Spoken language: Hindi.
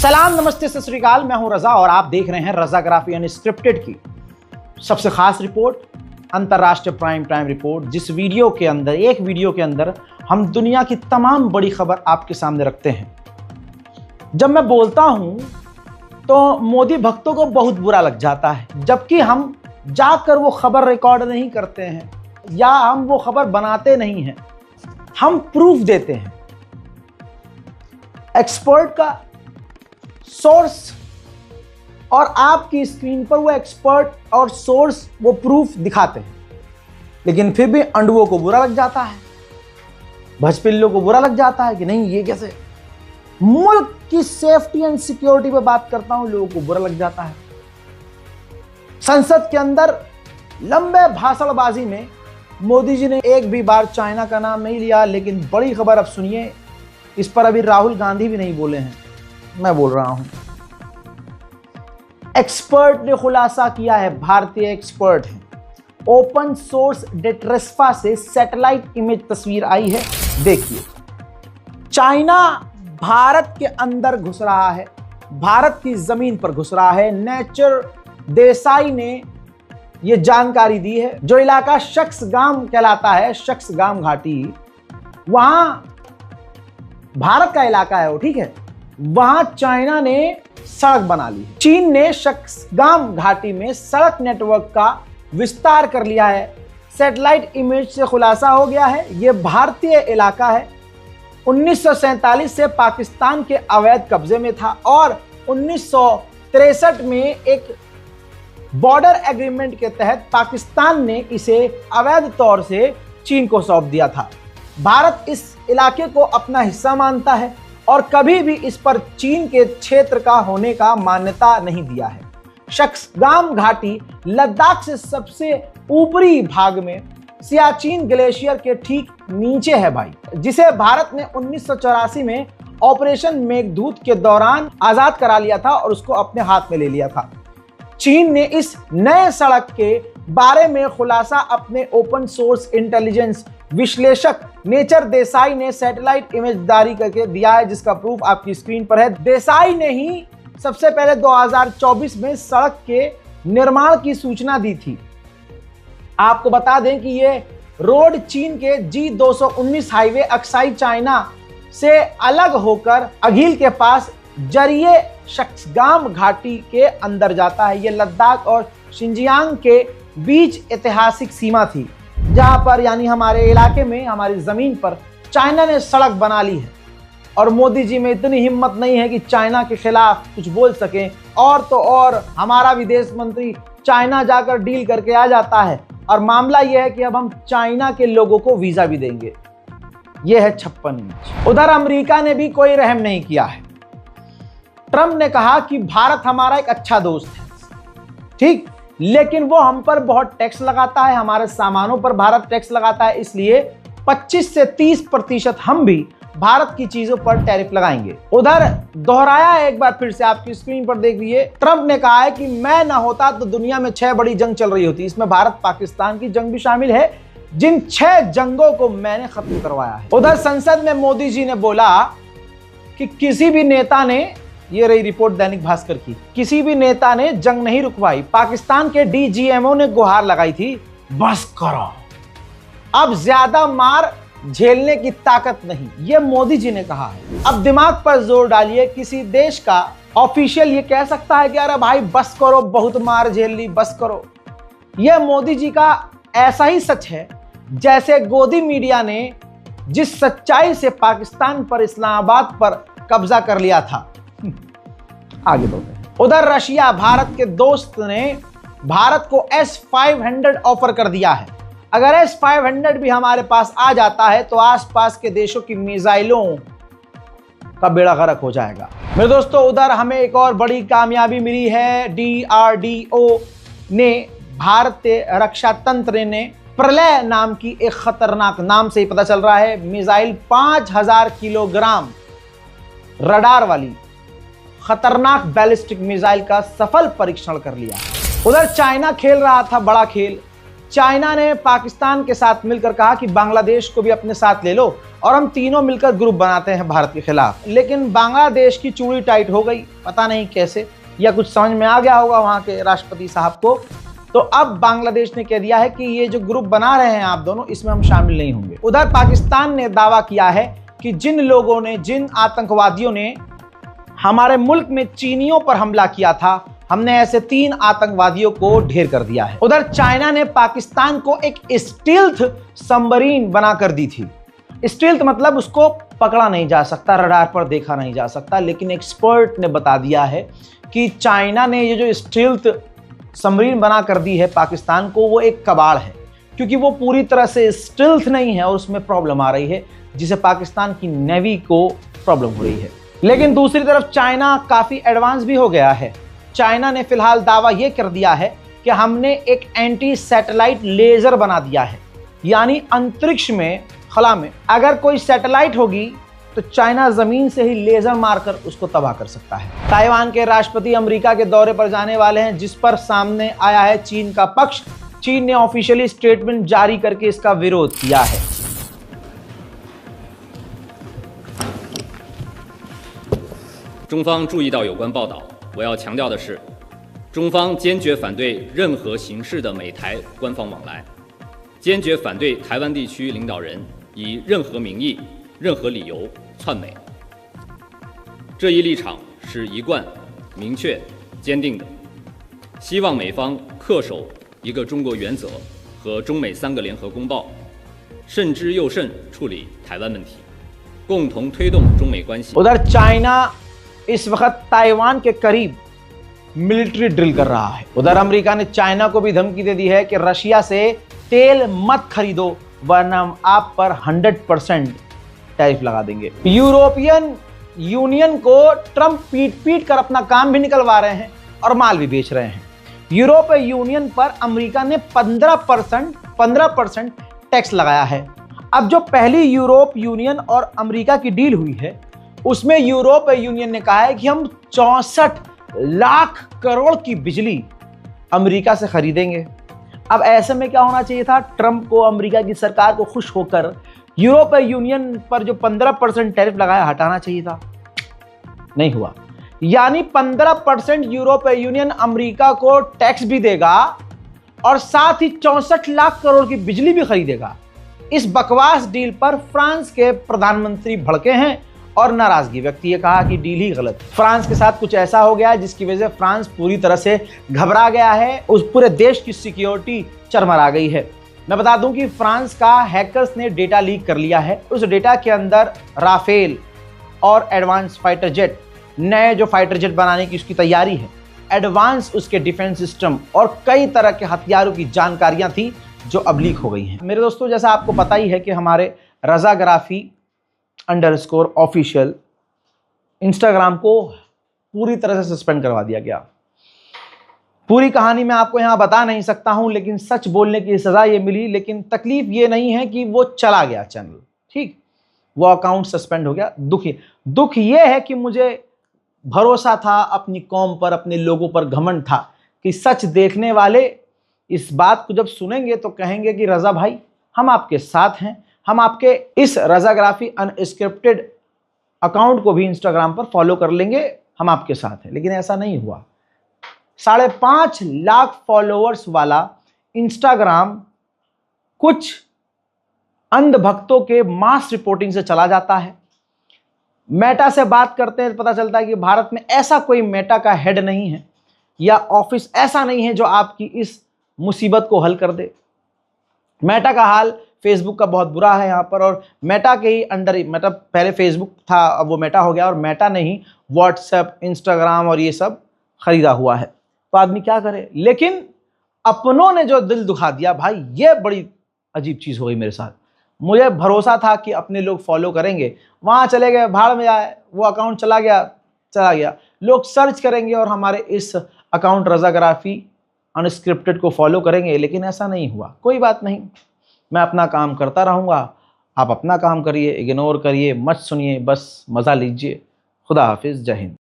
सलाम, नमस्ते, सत श्री अकाल। मैं हूं रजा और आप देख रहे हैं रजाग्राफी अनस्क्रिप्टेड की सबसे खास रिपोर्ट, अंतर्राष्ट्रीय प्राइम टाइम रिपोर्ट। जिस वीडियो के अंदर, एक वीडियो के अंदर हम दुनिया की तमाम बड़ी खबर आपके सामने रखते हैं। जब मैं बोलता हूं तो मोदी भक्तों को बहुत बुरा लग जाता है, जबकि हम जाकर वो खबर रिकॉर्ड नहीं करते हैं या हम वो खबर बनाते नहीं हैं, हम प्रूफ देते हैं। एक्सपर्ट का सोर्स और आपकी स्क्रीन पर वो एक्सपर्ट और सोर्स वो प्रूफ दिखाते हैं, लेकिन फिर भी अंडुओं को बुरा लग जाता है, भजपिल्लों को बुरा लग जाता है कि नहीं ये कैसे। मुल्क की सेफ्टी एंड सिक्योरिटी पे बात करता हूं, लोगों को बुरा लग जाता है। संसद के अंदर लंबे भाषणबाजी में मोदी जी ने एक भी बार चाइना का नाम नहीं लिया, लेकिन बड़ी खबर अब सुनिए, इस पर अभी राहुल गांधी भी नहीं बोले हैं, मैं बोल रहा हूं। एक्सपर्ट ने खुलासा किया है, भारतीय एक्सपर्ट हैं, ओपन सोर्स डेट्रेस्फा से सैटेलाइट इमेज तस्वीर आई है, देखिए। चाइना भारत के अंदर घुस रहा है, भारत की जमीन पर घुस रहा है। नेचर देसाई ने यह जानकारी दी है। जो इलाका शख्सगाम कहलाता है, शख्सगाम घाटी, वहां भारत का इलाका है वो, ठीक है, वहां चाइना ने सड़क बना ली है। चीन ने शख्सगाम घाटी में सड़क नेटवर्क का विस्तार कर लिया है। सैटेलाइट इमेज से खुलासा हो गया है यह भारतीय इलाका है। 1947 से पाकिस्तान के अवैध कब्जे में था और 1963 में एक बॉर्डर एग्रीमेंट के तहत पाकिस्तान ने इसे अवैध तौर से चीन को सौंप दिया था। भारत इस इलाके को अपना हिस्सा मानता है और कभी भी इस पर चीन के क्षेत्र का होने का मान्यता नहीं दिया है। शख्सगाम घाटी लद्दाख से सबसे ऊपरी भाग में सियाचिन ग्लेशियर के ठीक नीचे है भाई, जिसे भारत ने 1984 में ऑपरेशन मेघदूत के दौरान आजाद करा लिया था और उसको अपने हाथ में ले लिया था। चीन ने इस नए सड़क के बारे में खुलासा अपने ओपन सोर्स इंटेलिजेंस विश्लेषक नेचर देसाई ने सैटेलाइट इमेज जारी करके दिया है, जिसका प्रूफ आपकी स्क्रीन पर है। देसाई ने ही सबसे पहले 2024 में सड़क के निर्माण की सूचना दी थी। आपको बता दें कि ये रोड चीन के G219 हाईवे अक्साई चाइना से अलग होकर अघिल के पास जरिए शख्सगाम घाटी के अंदर जाता है। ये लद्दाख और शिंजियांग के बीच ऐतिहासिक सीमा थी, जहां पर यानी हमारे इलाके में, हमारी जमीन पर चाइना ने सड़क बना ली है। और मोदी जी में इतनी हिम्मत नहीं है कि चाइना के खिलाफ कुछ बोल सकें, और तो और हमारा विदेश मंत्री चाइना जाकर डील करके आ जाता है और मामला यह है कि अब हम चाइना के लोगों को वीजा भी देंगे। यह है 56 इंच। उधर अमेरिका ने भी कोई रहम नहीं किया है। ट्रंप ने कहा कि भारत हमारा एक अच्छा दोस्त है, ठीक, लेकिन वो हम पर बहुत टैक्स लगाता है, हमारे सामानों पर भारत टैक्स लगाता है, इसलिए 25 से 30% हम भी भारत की चीजों पर टैरिफ लगाएंगे। उधर दोहराया एक बार फिर से, आपकी स्क्रीन पर देख लीजिए। ट्रंप ने कहा है कि मैं ना होता तो दुनिया में 6 बड़ी जंग चल रही होती, इसमें भारत पाकिस्तान की जंग भी शामिल है, जिन 6 जंगों को मैंने खत्म करवाया है। उधर संसद में मोदी जी ने बोला कि किसी भी नेता ने, ये रही रिपोर्ट दैनिक भास्कर की, किसी भी नेता ने जंग नहीं रुकवाई। पाकिस्तान के डीजीएमओ ने गुहार लगाई थी, बस करो, अब ज्यादा मार झेलने की ताकत नहीं, ये मोदी जी ने कहा है। अब दिमाग पर जोर डालिए, किसी देश का ऑफिशियल ये कह सकता है कि अरे भाई बस करो, बहुत मार झेल ली, बस करो। यह मोदी जी का ऐसा ही सच है जैसे गोदी मीडिया ने जिस सच्चाई से पाकिस्तान पर, इस्लामाबाद पर कब्जा कर लिया था। आगे बढ़ते हैं। उधर रशिया, भारत के दोस्त, ने भारत को S-500 ऑफर कर दिया है। अगर S-500 भी हमारे पास आ जाता है तो आसपास के देशों की मिसाइलों का बेड़ा गर्क हो जाएगा। मेरे दोस्तों, उधर हमें एक और बड़ी कामयाबी मिली है। DRDO ने, भारतीय रक्षा तंत्र ने, प्रलय नाम की एक खतरनाक, नाम से ही पता चल रहा है, मिसाइल 5000 किलोग्राम रडार वाली खतरनाक बैलिस्टिक मिसाइल का सफल परीक्षण कर लिया। उधर चाइना खेल रहा था बड़ा खेल। चाइना ने पाकिस्तान के साथ मिलकर कहा कि बांग्लादेश को भी अपने साथ ले लो और हम तीनों मिलकर ग्रुप बनाते हैं भारत के खिलाफ। लेकिन बांग्लादेश की चूड़ी टाइट हो गई, पता नहीं कैसे, या कुछ समझ में आ गया होगा वहां के राष्ट्रपति साहब को। तो अब बांग्लादेश ने कह दिया है कि ये जो ग्रुप बना रहे हैं आप दोनों, इसमें हम शामिल नहीं होंगे। उधर पाकिस्तान ने दावा किया है कि जिन लोगों ने, जिन आतंकवादियों ने हमारे मुल्क में चीनियों पर हमला किया था, हमने ऐसे 3 आतंकवादियों को ढेर कर दिया है। उधर चाइना ने पाकिस्तान को एक स्टील्थ सबमरीन बनाकर दी थी। स्टील्थ मतलब उसको पकड़ा नहीं जा सकता, रडार पर देखा नहीं जा सकता, लेकिन एक्सपर्ट ने बता दिया है कि चाइना ने ये जो स्टील्थ सबमरीन बना कर दी है पाकिस्तान को, वो एक कबाड़ है, क्योंकि वो पूरी तरह से स्टील्थ नहीं है और उसमें प्रॉब्लम आ रही है, जिसे पाकिस्तान की नेवी को प्रॉब्लम हो रही है। लेकिन दूसरी तरफ चाइना काफ़ी एडवांस भी हो गया है। चाइना ने फिलहाल दावा ये कर दिया है कि हमने एक एंटी सैटेलाइट लेजर बना दिया है, यानी अंतरिक्ष में, खला में अगर कोई सैटेलाइट होगी तो चाइना जमीन से ही लेजर मारकर उसको तबाह कर सकता है। ताइवान के राष्ट्रपति अमेरिका के दौरे पर जाने वाले हैं, जिस पर सामने आया है चीन का पक्ष। चीन ने ऑफिशियली स्टेटमेंट जारी करके इसका विरोध किया है। 中方注意到有关报道，我要强调的是，中方坚决反对任何形式的美台官方往来，坚决反对台湾地区领导人以任何名义、任何理由篡美。这一立场是一贯、明确、坚定的，希望美方恪守一个中国原则和中美3个联合公报，慎之又慎处理台湾问题，共同推动中美关系。 उधर चाइना इस वक्त ताइवान के करीब मिलिट्री ड्रिल कर रहा है। उधर अमेरिका ने चाइना को भी धमकी दे दी है कि रशिया से तेल मत खरीदो, वरना हम आप पर 100% टैरिफ लगा देंगे। यूरोपियन यूनियन को ट्रंप पीट पीट कर अपना काम भी निकलवा रहे हैं और माल भी बेच रहे हैं। यूरोपीय यूनियन पर अमेरिका ने 15% टैक्स लगाया है। अब जो पहली यूरोप यूनियन और अमेरिका की डील हुई है, उसमें यूरोपीय यूनियन ने कहा है कि हम 64 लाख करोड़ की बिजली अमेरिका से खरीदेंगे। अब ऐसे में क्या होना चाहिए था, ट्रंप को, अमेरिका की सरकार को खुश होकर यूरोपीय यूनियन पर जो 15% टैरिफ लगाया हटाना चाहिए था, नहीं हुआ। यानी 15% यूरोपीय यूनियन अमेरिका को टैक्स भी देगा और साथ ही 64 लाख करोड़ की बिजली भी खरीदेगा। इस बकवास डील पर फ्रांस के प्रधानमंत्री भड़के हैं और नाराजगी व्यक्त की, कहा कि डील ही गलत है। फ्रांस के साथ कुछ ऐसा हो गया है जिसकी वजह से फ्रांस पूरी तरह से घबरा गया है, उस पूरे देश की सिक्योरिटी चरमरा गई है। मैं बता दूं कि फ्रांस का हैकर्स ने डेटा लीक कर लिया है। उस डेटा के अंदर राफेल और एडवांस फाइटर जेट, नए जो फाइटर जेट बनाने की उसकी तैयारी है, एडवांस उसके डिफेंस सिस्टम और कई तरह के हथियारों की जानकारियां थी जो अब लीक हो गई हैं। मेरे दोस्तों, जैसा आपको पता ही है कि हमारे रजाग्राफी _ऑफिशियल इंस्टाग्राम को पूरी तरह से सस्पेंड करवा दिया गया। पूरी कहानी मैं आपको यहां बता नहीं सकता हूं, लेकिन सच बोलने की सजा ये मिली। लेकिन तकलीफ ये नहीं है कि वो चला गया चैनल, ठीक, वो अकाउंट सस्पेंड हो गया। दुख ये है कि मुझे भरोसा था अपनी कौम पर, अपने लोगों पर घमंड था कि सच देखने वाले इस बात को जब सुनेंगे तो कहेंगे कि रजा भाई, हम आपके साथ हैं, हम आपके इस रजाग्राफी अनस्क्रिप्टेड अकाउंट को भी इंस्टाग्राम पर फॉलो कर लेंगे, हम आपके साथ हैं। लेकिन ऐसा नहीं हुआ। 5.5 लाख फॉलोअर्स वाला इंस्टाग्राम कुछ अंधभक्तों के मास रिपोर्टिंग से चला जाता है। मेटा से बात करते हैं, पता चलता है कि भारत में ऐसा कोई मेटा का हेड नहीं है या ऑफिस ऐसा नहीं है जो आपकी इस मुसीबत को हल कर दे। मेटा का हाल फेसबुक का बहुत बुरा है यहाँ पर, और मेटा के ही अंडर, मेटा पहले फेसबुक था, अब वो मेटा हो गया, और मेटा ने ही व्हाट्सएप, इंस्टाग्राम और ये सब खरीदा हुआ है। तो आदमी क्या करे। लेकिन अपनों ने जो दिल दुखा दिया भाई, ये बड़ी अजीब चीज़ हो गई मेरे साथ। मुझे भरोसा था कि अपने लोग फॉलो करेंगे, वहाँ चले गए, भाड़ में आए, वो अकाउंट चला गया। लोग सर्च करेंगे और हमारे इस अकाउंट रजाग्राफी अनस्क्रिप्टेड को फॉलो करेंगे, लेकिन ऐसा नहीं हुआ। कोई बात नहीं, मैं अपना काम करता रहूँगा, आप अपना काम करिए, इग्नोर करिए, मत सुनिए, बस मज़ा लीजिए। खुदा हाफिज़, जय हिंद।